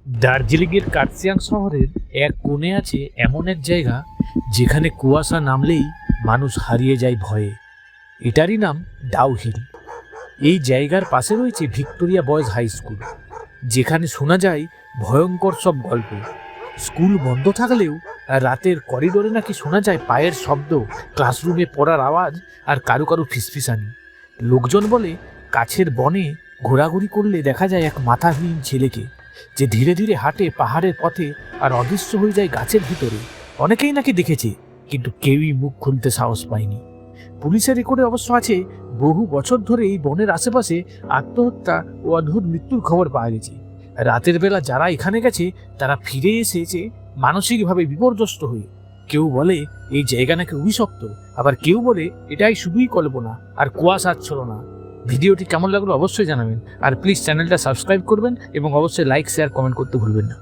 দার্জিলিংয়ের কার্সিয়াং শহরের এক কোণে আছে এমন এক জায়গা যেখানে কুয়াশা নামলেই মানুষ হারিয়ে যায় ভয়ে। এটারই নাম ডাউ হিল। এই জায়গার পাশে রয়েছে ভিক্টোরিয়া বয়েজ হাই স্কুল, যেখানে শোনা যায় ভয়ঙ্কর সব গল্প। স্কুল বন্ধ থাকলেও রাতের করিডোরে নাকি শোনা যায় পায়ের শব্দ, ক্লাসরুমে পড়ার আওয়াজ আর কারো কারো ফিসফিসানি। লোকজন বলে কাছের বনে ঘোরাঘুরি করলে দেখা যায় এক মাথাহীন ছেলেকে, যে ধীরে ধীরে হাঁটে পাহাড়ের পথে আর অদৃশ্য হয়ে যায় গাছের ভিতরে। অনেকেই নাকি দেখেছে, কিন্তু কেউই মুখ খুলতে সাহস পায়নি। পুলিশের রেকর্ডে অবশ্য আছে বহু বছর ধরে এই বনের আশেপাশে আত্মহত্যা ও অদ্ভুত মৃত্যুর খবর পাওয়া গেছে। রাতের বেলা যারা এখানে গেছে তারা ফিরে এসেছে মানসিকভাবে বিপর্যস্ত হয়ে। কেউ বলে এই জায়গা নাকি অভিশপ্ত, আবার কেউ বলে এটাই শুধুই কল্পনা আর কুয়াশাচ্ছন্ন। ভিডিওটি কেমন লাগলো অবশ্যই জানাবেন, আর প্লিজ চ্যানেলটা সাবস্ক্রাইব করবেন এবং অবশ্যই লাইক শেয়ার কমেন্ট করতে ভুলবেন না।